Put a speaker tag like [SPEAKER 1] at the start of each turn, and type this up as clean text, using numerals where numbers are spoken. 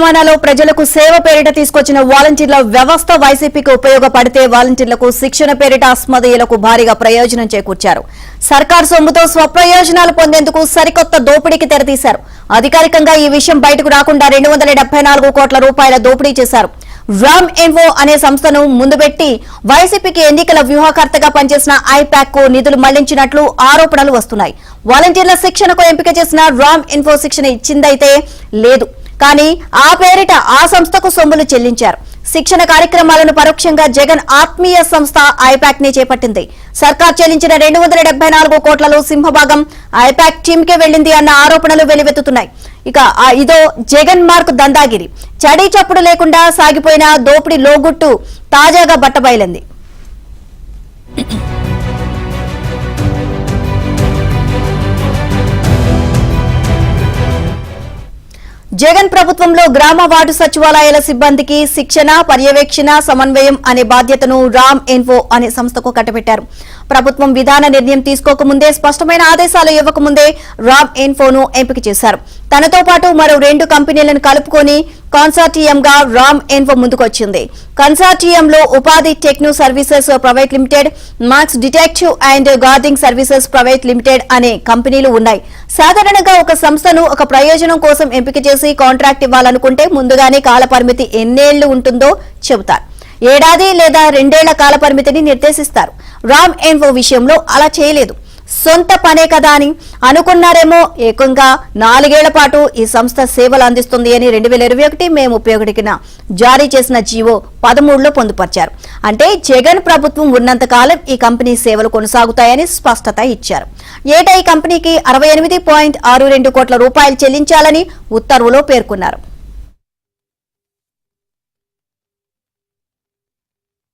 [SPEAKER 1] తెలంగాణలో ప్రజలకు సేవ పేరిట తీసుకొచ్చిన వాలంటీర్ల వ్యవస్థ వైసీపీకి ఉపయోగపడితే వాలంటీర్లకు శిక్షణ పేరిట అస్మదీయులకు భారీగా ప్రయోజనం చేకూర్చారు. సర్కార్ సొమ్ముతో స్వప్రయోజనాలు పొందేందుకు సరికొత్త దోపిడీకి తెరతీశారు. అధికారికంగా ఈ విషయం బయటకు రాకుండా 274 కోట్ల రూపాయల దోపిడీ చేశారు. రామ్ ఇన్ఫో అనే సంస్థను ముందుపెట్టి వైసీపీకి ఎన్నికల వ్యూహకర్తగా పనిచేసిన ఐపాక్ కు నిధులు మళ్లించినట్లు ఆరోపణలు వస్తున్నాయి. వాలంటీర్ల శిక్షణకు ఎంపిక చేసిన రామ్ ఇన్ఫో శిక్షణ ఇచ్చిందైతే లేదు, కానీ ఆ పేరిట ఆ సంస్థకు సొమ్ములు చెల్లించారు. శిక్షణ కార్యక్రమాలను పరోక్షంగా జగన్ ఆత్మీయ సంస్థ ఐపాక్ ని చేపట్టింది. సర్కార్ చెల్లించిన 274 కోట్లలో సింహభాగం ఐపాక్ టీమ్ కే వెళ్లింది అన్న ఆరోపణలు వెలువెత్తుతున్నాయి. ఇక ఇదో జగన్ మార్క్ దందాగిరి. చడీ చప్పుడు లేకుండా సాగిపోయిన దోపిడీ లోగుట్టు తాజాగా బట్టబయలింది. జగన్ ప్రభుత్వంలో గ్రామ వార్డు సచివాలయాల సిబ్బందికి శిక్షణ, పర్యవేక్షణ, సమన్వయం అనే బాధ్యతను రామ్ ఇన్ఫో అనే సంస్థకు కట్టబెట్టారు. ప్రభుత్వం విధాన నిర్ణయం తీసుకోకముందే, స్పష్టమైన ఆదేశాలు ఇవ్వకముందే రామ్ ఇన్ఫోను ఎంపిక చేశారు. తనతో పాటు మరో 2 కంపెనీలను కలుపుకొని కన్సార్టియంగా రామ్ ఇన్ఫో ముందుకొచ్చింది. కన్సార్టియంలో Upadhi techno services private limited, Max detective and guarding services private limited అనే కంపెనీలు ఉన్నాయి. సాధారణంగా ఒక సంస్థను ఒక ప్రయోజనం కోసం ఎంపిక చేసి కాంట్రాక్ట్ ఇవ్వాలనుకుంటే ముందుగానే కాలపరిమితి ఎన్నేళ్లు ఉంటుందో చెబుతారు. ఏడాది లేదా 2 ఏళ్ల కాలపరిమితిని నిర్దేశిస్తారు. రామ్ ఇన్ఫో విషయంలో అలా చేయలేదు. సొంత పనే కదా అని అనుకున్నారేమో. ఏకంగా 4 ఏళ్ల పాటు ఈ సంస్థ సేవలు అందిస్తుంది అని 2021 మే 31న జారీ చేసిన జీవో 13లో పొందుపర్చారు. అంటే జగన్ ప్రభుత్వం ఉన్నంతకాలం ఈ కంపెనీ సేవలు కొనసాగుతాయని స్పష్టత ఇచ్చారు. ఏటా ఈ కంపెనీకి 68.62 కోట్ల రూపాయలు చెల్లించాలని ఉత్తర్వులో పేర్కొన్నారు.